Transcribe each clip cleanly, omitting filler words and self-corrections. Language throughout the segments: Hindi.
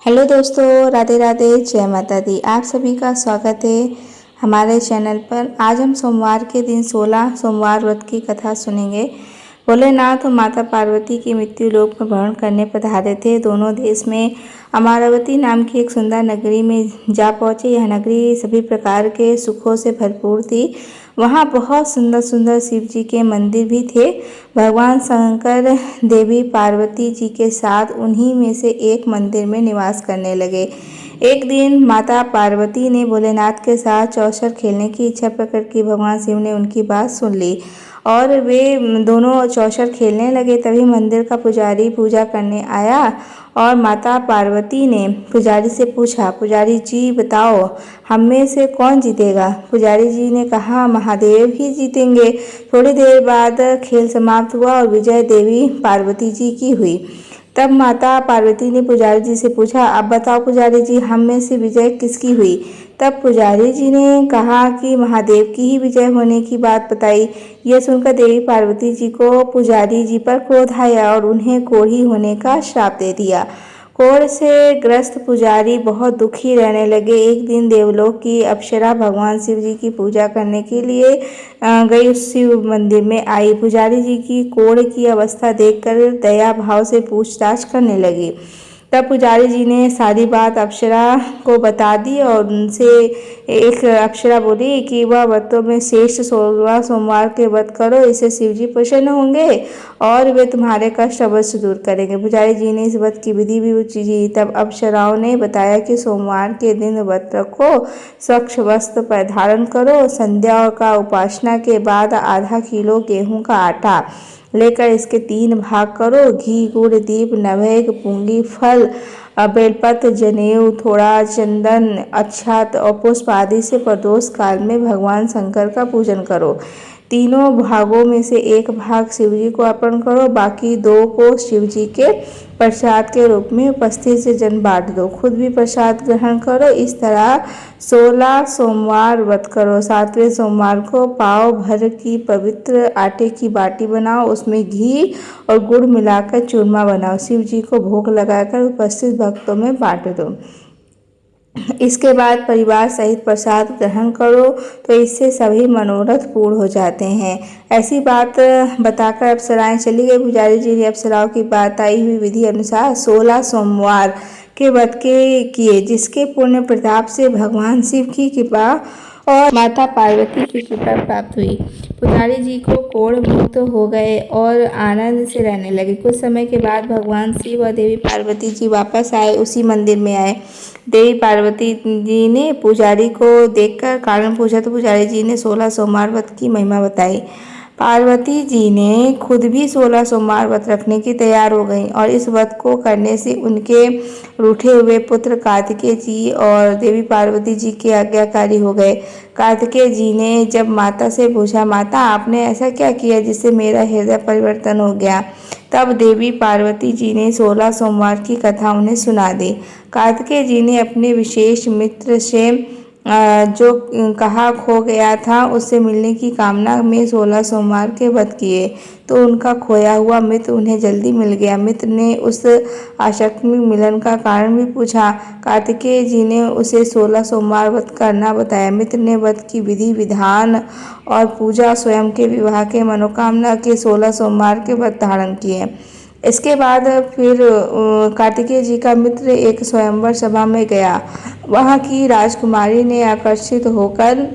हेलो दोस्तों, राधे राधे, जय माता दी। आप सभी का स्वागत है हमारे चैनल पर। आज हम सोमवार के दिन 16 सोमवार व्रत की कथा सुनेंगे। भोलेनाथ और माता पार्वती की मृत्यु लोक में भ्रमण करने पधारे थे। दोनों देश में अमरावती नाम की एक सुंदर नगरी में जा पहुँचे। यह नगरी सभी प्रकार के सुखों से भरपूर थी। वहाँ बहुत सुंदर सुंदर शिव जी के मंदिर भी थे। भगवान शंकर देवी पार्वती जी के साथ उन्हीं में से एक मंदिर में निवास करने लगे। एक दिन माता पार्वती ने भोलेनाथ के साथ चौसर खेलने की इच्छा प्रकट की। भगवान शिव ने उनकी बात सुन ली और वे दोनों चौसर खेलने लगे। तभी मंदिर का पुजारी पूजा करने आया और माता पार्वती ने पुजारी से पूछा, पुजारी जी बताओ, हम में से कौन जीतेगा? पुजारी जी ने कहा, महादेव ही जीतेंगे। थोड़ी देर बाद खेल समाप्त हुआ और विजय देवी पार्वती जी की हुई। तब माता पार्वती ने पुजारी जी से पूछा, अब बताओ पुजारी जी, हम में से विजय किसकी हुई? तब पुजारी जी ने कहा कि महादेव की ही विजय होने की बात बताई। यह सुनकर देवी पार्वती जी को पुजारी जी पर क्रोध आया और उन्हें कोढ़ी होने का श्राप दे दिया। कोढ़ से ग्रस्त पुजारी बहुत दुखी रहने लगे। एक दिन देवलोक की अप्सरा भगवान शिव जी की पूजा करने के लिए गई उस शिव मंदिर में आई। पुजारी जी की कोढ़ की अवस्था देखकर दया भाव से पूछताछ करने लगी। तब पुजारी जी ने सारी बात अप्सरा को बता दी और उनसे एक अप्सरा बोली कि वह व्रतों में श्रेष्ठ 16 सोमवार के व्रत करो, इससे शिव जी प्रसन्न होंगे और वे तुम्हारे कष्ट अवश्य दूर करेंगे। पुजारी जी ने इस व्रत की विधि भी पूछी। तब अप्सराओं ने बताया कि सोमवार के दिन व्रत रखो, स्वच्छ वस्त्र परिधारण करो, संध्या का उपासना के बाद आधा किलो गेहूं का आटा लेकर इसके 3 भाग करो। घी, गुड़, दीप, नवेद, पूंगी, फल, बेलपत्र, जनेऊ, थोड़ा चंदन, अक्षत और पुष्प आदि से प्रदोष काल में भगवान शंकर का पूजन करो। तीनों भागों में से एक भाग शिव जी को अर्पण करो, बाकी 2 को शिव जी के प्रसाद के रूप में उपस्थित से जन बांट दो। खुद भी प्रसाद ग्रहण करो। इस तरह 16 सोमवार व्रत करो। 7वें सोमवार को पाव भर की पवित्र आटे की बाटी बनाओ, उसमें घी और गुड़ मिलाकर चूरमा बनाओ, शिव जी को भोग लगाकर उपस्थित भक्तों में बांट दो। इसके बाद परिवार सहित प्रसाद ग्रहण करो तो इससे सभी मनोरथ पूर्ण हो जाते हैं। ऐसी बात बताकर अप्सराएं चली गई। पुजारी जी ने अप्सराओं की बताई हुई विधि अनुसार 16 सोमवार के व्रत किए, जिसके पुण्य प्रताप से भगवान शिव की कृपा और माता पार्वती की कृपा प्राप्त हुई। पुजारी जी को कोढ़ मुक्त हो गए और आनंद से रहने लगे। कुछ समय के बाद भगवान शिव और देवी पार्वती जी वापस आए, उसी मंदिर में आए। देवी पार्वती जी ने पुजारी को देखकर कारण पूछा तो पुजारी जी ने 16 सोमवार व्रत की महिमा बताई। पार्वती जी ने खुद भी 16 सोमवार व्रत रखने की तैयार हो गईं और इस व्रत को करने से उनके रूठे हुए पुत्र कार्तिकेय जी और देवी पार्वती जी के आज्ञाकारी हो गए। कार्तिकेय जी ने जब माता से पूछा, माता आपने ऐसा क्या किया जिससे मेरा हृदय परिवर्तन हो गया? तब देवी पार्वती जी ने 16 सोमवार की कथा उन्हें सुना दी। कार्तिकेय जी ने अपने विशेष मित्र से जो कहा खो गया था उससे मिलने की कामना में 16 सोमवार के व्रत किए तो उनका खोया हुआ मित्र उन्हें जल्दी मिल गया। मित्र ने उस आकस्मिक मिलन का कारण भी पूछा। कार्तिकेय जी ने उसे 16 सोमवार व्रत करना बताया। मित्र ने व्रत की विधि विधान और पूजा स्वयं के विवाह के मनोकामना के 16 सोमवार के व्रत धारण किए। इसके बाद फिर कार्तिकेय जी का मित्र एक स्वयंवर सभा में गया। वहाँ की राजकुमारी ने आकर्षित होकर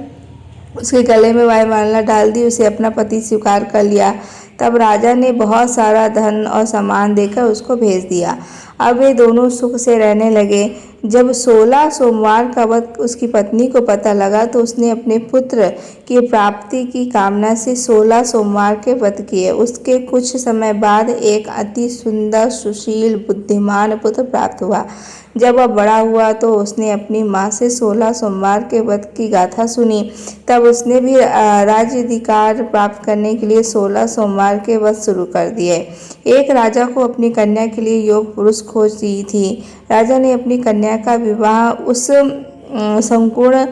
उसके गले में वरमाला डाल दी, उसे अपना पति स्वीकार कर लिया। तब राजा ने बहुत सारा धन और सामान देकर उसको भेज दिया। अब वे दोनों सुख से रहने लगे। जब 16 सोमवार का व्रत उसकी पत्नी को पता लगा तो उसने अपने पुत्र की प्राप्ति की कामना से 16 सोमवार के व्रत किए। उसके कुछ समय बाद एक अति सुंदर, सुशील, बुद्धिमान पुत्र प्राप्त हुआ। जब वह बड़ा हुआ तो उसने अपनी माँ से 16 सोमवार के व्रत की गाथा सुनी। तब उसने भी राज्याधिकार प्राप्त करने के लिए 16 सोमवार के व्रत शुरू कर दिए। एक राजा को अपनी कन्या के लिए योग पुरुष खोज दी थी। राजा ने अपनी कन्या का विवाह उस संपूर्ण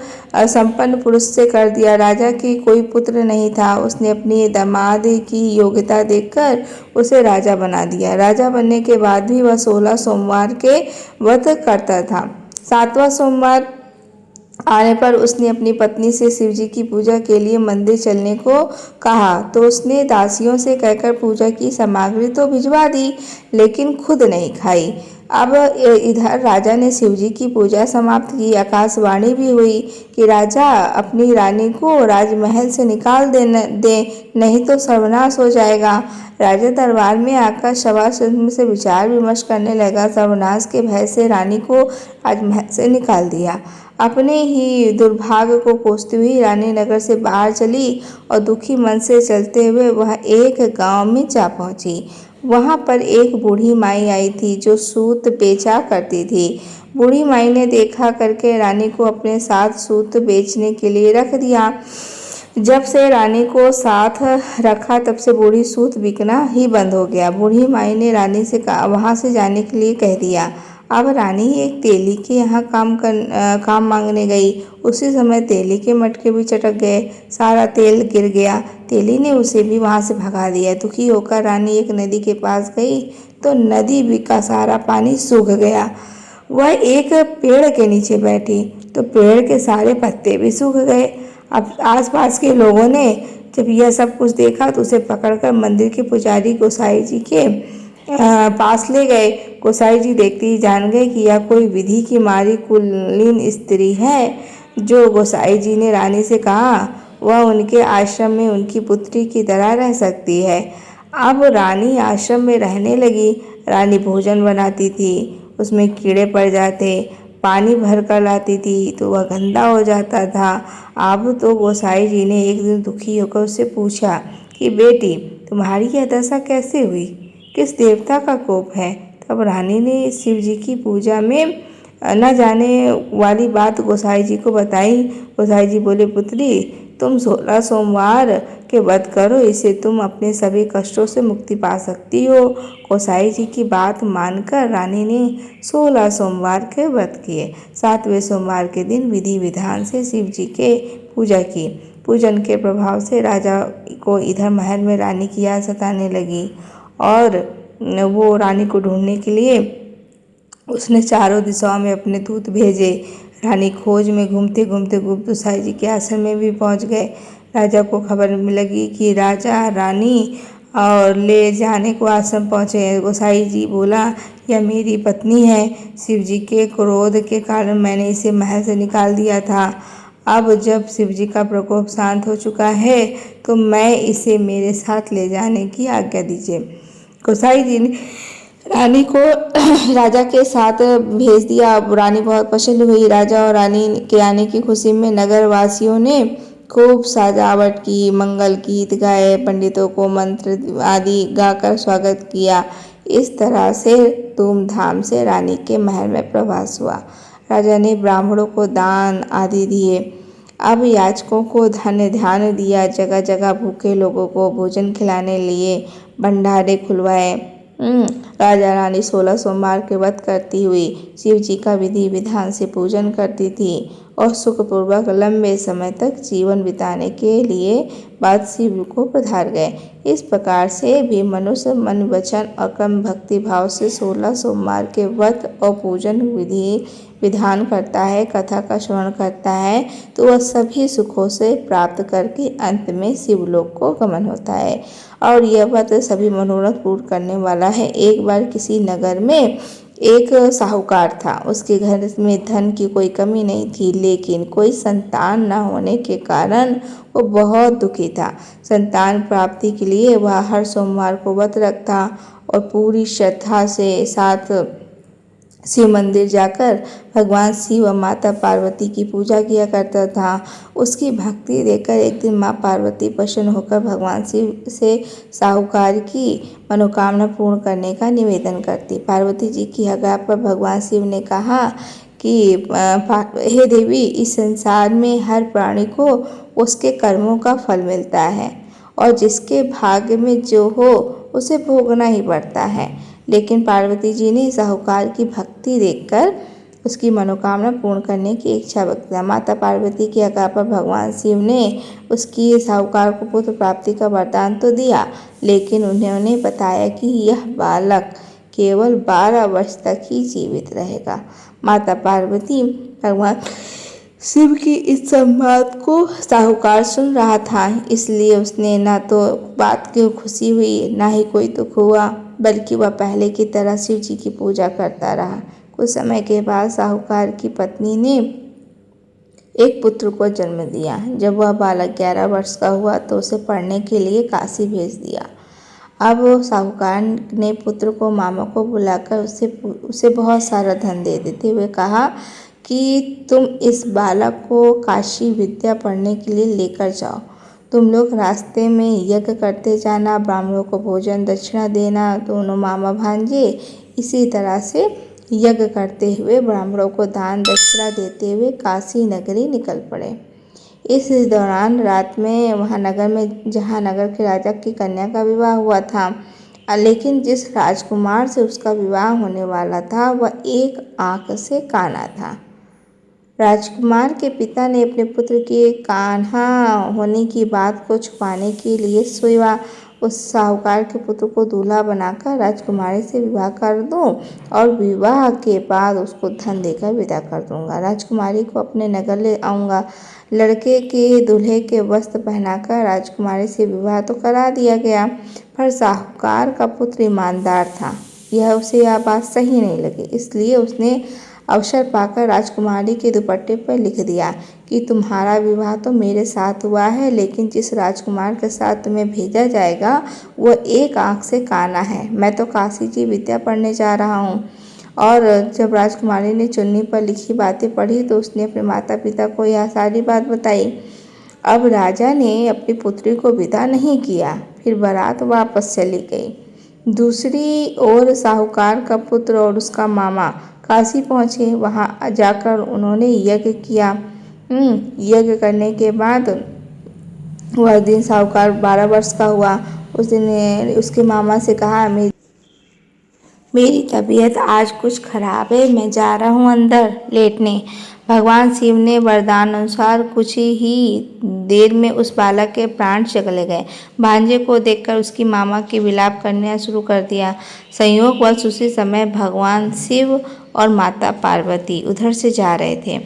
संपन्न पुरुष से कर दिया। राजा की कोई पुत्र नहीं था। उसने अपनी दामाद की योग्यता देखकर उसे राजा बना दिया। राजा बनने के बाद भी वह 16 सोमवार के व्रत करता था। 7वां सोमवार आने पर उसने अपनी पत्नी से शिवजी की पूजा के लिए मंदिर चलने को कहा, तो उसने दासियों से कहकर पूजा की सामग्री तो भिजवा दी, लेकिन खुद नहीं खाई। अब इधर राजा ने शिवजी की पूजा समाप्त की। आकाशवाणी भी हुई कि राजा अपनी रानी को राजमहल से निकाल दे, नहीं तो सर्वनाश हो जाएगा। राजा दरबार में आकर सभासद से विचार विमर्श करने लगा। सर्वनाश के भय से रानी को राजमहल से निकाल दिया। अपने ही दुर्भाग्य को कोसती हुई रानी नगर से बाहर चली और दुखी मन से चलते हुए वह एक गांव में जा पहुंची। वहां पर एक बूढ़ी माई आई थी जो सूत बेचा करती थी। बूढ़ी माई ने देखा करके रानी को अपने साथ सूत बेचने के लिए रख दिया। जब से रानी को साथ रखा तब से बूढ़ी सूत बिकना ही बंद हो गया। बूढ़ी माई ने रानी से वहां से जाने के लिए कह दिया। अब रानी एक तेली के यहाँ काम मांगने गई। उसी समय तेली के मटके भी चटक गए, सारा तेल गिर गया। तेली ने उसे भी वहां से भगा दिया। दुखी होकर रानी एक नदी के पास गई तो नदी का सारा पानी सूख गया। वह एक पेड़ के नीचे बैठी तो पेड़ के सारे पत्ते भी सूख गए। अब आसपास के लोगों ने जब यह सब कुछ देखा तो उसे पकड़कर मंदिर के पुजारी गोसाई जी के पास ले गए। गोसाई जी देखते ही जान गए कि यह कोई विधि की मारी कुलीन स्त्री है। जो गोसाई जी ने रानी से कहा वह उनके आश्रम में उनकी पुत्री की तरह रह सकती है। अब रानी आश्रम में रहने लगी। रानी भोजन बनाती थी, उसमें कीड़े पड़ जाते। पानी भर कर लाती थी तो वह गंदा हो जाता था। अब तो गोसाई जी ने एक दिन दुखी होकर उससे पूछा कि बेटी, तुम्हारी यह दशा कैसे हुई? किस देवता का कोप है? तब रानी ने शिव जी की पूजा में न जाने वाली बात गोसाई जी को बताई। गोसाई जी बोले, पुत्री, तुम 16 सोमवार के व्रत करो, इससे तुम अपने सभी कष्टों से मुक्ति पा सकती हो। गोसाई जी की बात मानकर रानी ने 16 सोमवार के व्रत किए। 7वें सोमवार के दिन विधि विधान से शिव जी के पूजा की। पूजन के प्रभाव से राजा को इधर महल में रानी की याद सताने लगी और वो रानी को ढूंढने के लिए उसने चारों दिशाओं में अपने दूत भेजे। रानी खोज में घूमते घूमते गुप्त गोसाई जी के आश्रम में भी पहुंच गए। राजा को खबर लगी कि राजा रानी और ले जाने को आश्रम पहुंचे। गोसाई जी बोला, यह मेरी पत्नी है। शिव जी के क्रोध के कारण मैंने इसे महल से निकाल दिया था। अब जब शिव जी का प्रकोप शांत हो चुका है तो मैं इसे मेरे साथ ले जाने की आज्ञा दीजिए। गोसाई जी ने रानी को राजा के साथ भेज दिया। अब रानी बहुत प्रसन्न हुई। राजा और रानी के आने की खुशी में नगर वासियों ने खूब सजावट की, मंगल गीत गाए, पंडितों को मंत्र आदि गाकर स्वागत किया। इस तरह से धूमधाम से रानी के महल में प्रवास हुआ। राजा ने ब्राह्मणों को दान आदि दिए। अब याचकों को ध्यान दिया। जगह जगह भूखे लोगों को भोजन खिलाने लिए भंडारे खुलवाए। राजा रानी 16 सोमवार के व्रत करती हुई शिव जी का विधि विधान से पूजन करती थी और सुखपूर्वक लंबे समय तक जीवन बिताने के लिए बाद शिव को पधार गए। इस प्रकार से भी मनुष्य मन वचन और कर्म भक्ति भाव से 16 सोमवार के व्रत और पूजन विधि विधान करता है, कथा का श्रवण करता है, तो वह सभी सुखों से प्राप्त करके अंत में शिवलोक को गमन होता है। और यह व्रत सभी मनोरथ पूर्ण करने वाला है। एक बार किसी नगर में एक साहूकार था। उसके घर में धन की कोई कमी नहीं थी, लेकिन कोई संतान न होने के कारण वो बहुत दुखी था। संतान प्राप्ति के लिए वह हर सोमवार को व्रत रखता और पूरी श्रद्धा से साथ शिव मंदिर जाकर भगवान शिव व माता पार्वती की पूजा किया करता था। उसकी भक्ति देखकर एक दिन माँ पार्वती प्रसन्न होकर भगवान शिव से साहूकार की मनोकामना पूर्ण करने का निवेदन करती। पार्वती जी की आज्ञा पर भगवान शिव ने कहा कि हे देवी, इस संसार में हर प्राणी को उसके कर्मों का फल मिलता है और जिसके भाग्य में जो हो उसे भोगना ही पड़ता है। लेकिन पार्वती जी ने साहूकार की भक्ति देखकर उसकी मनोकामना पूर्ण करने की इच्छा व्यक्त किया। माता पार्वती की आज्ञा पर भगवान शिव ने उसकी साहूकार को पुत्र प्राप्ति का वरदान तो दिया, लेकिन उन्होंने बताया कि यह बालक केवल 12 वर्ष तक ही जीवित रहेगा। माता पार्वती भगवान शिव की इस संवाद को साहूकार सुन रहा था, इसलिए उसने न तो बात की खुशी हुई न ही कोई दुख हुआ, बल्कि वह पहले की तरह शिव जी की पूजा करता रहा। कुछ समय के बाद साहूकार की पत्नी ने एक पुत्र को जन्म दिया। जब वह बालक 11 वर्ष का हुआ तो उसे पढ़ने के लिए काशी भेज दिया। अब साहूकार ने पुत्र को मामा को बुलाकर उसे बहुत सारा धन दे देते हुए कहा कि तुम इस बालक को काशी विद्या पढ़ने के लिए लेकर जाओ। तुम लोग रास्ते में यज्ञ करते जाना, ब्राह्मणों को भोजन दक्षिणा देना। दोनों मामा भांजे इसी तरह से यज्ञ करते हुए ब्राह्मणों को दान दक्षिणा देते हुए काशी नगरी निकल पड़े। इस दौरान रात में वहाँ नगर में जहाँ नगर के राजा की कन्या का विवाह हुआ था, लेकिन जिस राजकुमार से उसका विवाह होने वाला था वह एक आंख से काना था। राजकुमार के पिता ने अपने पुत्र के कान्हा होने की बात को छुपाने के लिए सोचा, उस साहूकार के पुत्र को दूल्हा बनाकर राजकुमारी से विवाह कर दूं और विवाह के बाद उसको धन देकर विदा कर दूंगा। राजकुमारी को अपने नगर ले आऊँगा। लड़के के दूल्हे के वस्त्र पहनाकर राजकुमारी से विवाह तो करा दिया गया, पर साहूकार का पुत्र ईमानदार था। उसे यह बात सही नहीं लगी, इसलिए उसने अवसर पाकर राजकुमारी के दुपट्टे पर लिख दिया कि तुम्हारा विवाह तो मेरे साथ हुआ है, लेकिन जिस राजकुमार के साथ तुम्हें भेजा जाएगा वह एक आंख से काना है। मैं तो काशी की विद्या पढ़ने जा रहा हूँ। और जब राजकुमारी ने चुन्नी पर लिखी बातें पढ़ी तो उसने अपने माता पिता को यह सारी बात बताई। अब राजा ने अपनी पुत्री को विदा नहीं किया, फिर बारात वापस चली गई। दूसरी ओर साहूकार का पुत्र और उसका मामा काशी पहुँचे। वहाँ जाकर उन्होंने यज्ञ किया। यज्ञ करने के बाद वह दिन साहूकार 12 वर्ष का हुआ। उस दिन उसके मामा से कहा, मेरी तबीयत आज कुछ खराब है, मैं जा रहा हूँ अंदर लेटने। भगवान शिव ने वरदान अनुसार कुछ ही देर में उस बालक के प्राण चले गए। भांजे को देखकर उसकी मामा की विलाप करना शुरू कर दिया। संयोगवश उसी समय भगवान शिव और माता पार्वती उधर से जा रहे थे।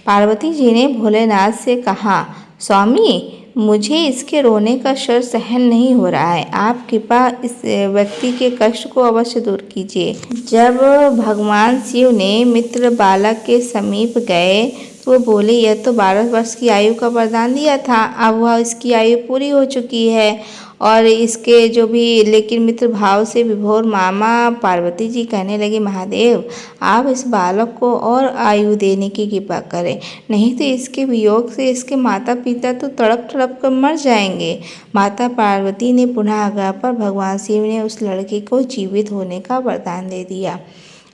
पार्वती जी ने भोलेनाथ से कहा, स्वामी, मुझे इसके रोने का शर सहन नहीं हो रहा है, आप कृपा इस व्यक्ति के कष्ट को अवश्य दूर कीजिए। जब भगवान शिव ने मित्र बालक के समीप गए तो वो बोले, यह तो 12 वर्ष की आयु का वरदान दिया था, अब वह इसकी आयु पूरी हो चुकी है और इसके जो भी, लेकिन मित्र भाव से विभोर मामा पार्वती जी कहने लगे, महादेव, आप इस बालक को और आयु देने की कृपा करें, नहीं तो इसके वियोग से इसके माता पिता तो तड़प तड़प कर मर जाएंगे। माता पार्वती ने पुनः आज्ञा पर भगवान शिव ने उस लड़के को जीवित होने का वरदान दे दिया।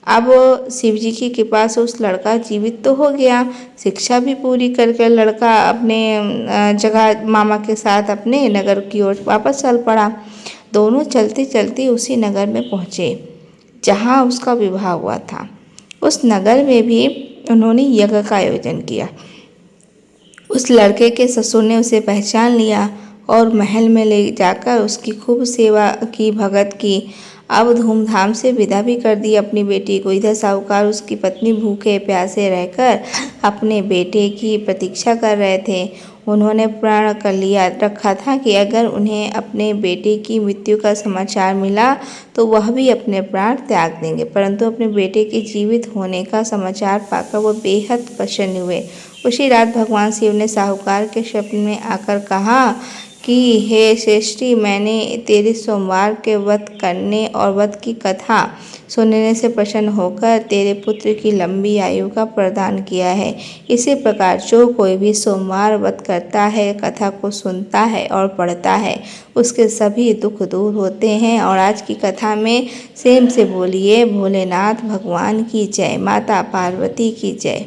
अब शिव जी की कृपा से उस लड़का जीवित तो हो गया। शिक्षा भी पूरी करके लड़का अपने जगह मामा के साथ अपने नगर की ओर वापस चल पड़ा। दोनों चलते चलते उसी नगर में पहुँचे जहाँ उसका विवाह हुआ था। उस नगर में भी उन्होंने यज्ञ का आयोजन किया। उस लड़के के ससुर ने उसे पहचान लिया और महल में ले जाकर उसकी खूब सेवा की, भगत की। अब धूमधाम से विदा भी कर दी अपनी बेटी को। इधर साहूकार उसकी पत्नी भूखे प्यासे रहकर अपने बेटे की प्रतीक्षा कर रहे थे। उन्होंने प्रण कर लिया रखा था कि अगर उन्हें अपने बेटे की मृत्यु का समाचार मिला तो वह भी अपने प्राण त्याग देंगे, परंतु अपने बेटे के जीवित होने का समाचार पाकर वह बेहद प्रसन्न हुए। उसी रात भगवान शिव ने साहूकार के स्वप्न में आकर कहा कि हे श्रेष्ठी, मैंने तेरे सोमवार के व्रत करने और व्रत की कथा सुनने से प्रसन्न होकर तेरे पुत्र की लंबी आयु का प्रदान किया है। इसी प्रकार जो कोई भी सोमवार व्रत करता है, कथा को सुनता है और पढ़ता है, उसके सभी दुख दूर होते हैं। और आज की कथा में प्रेम से बोलिए, भोलेनाथ भगवान की जय, माता पार्वती की जय।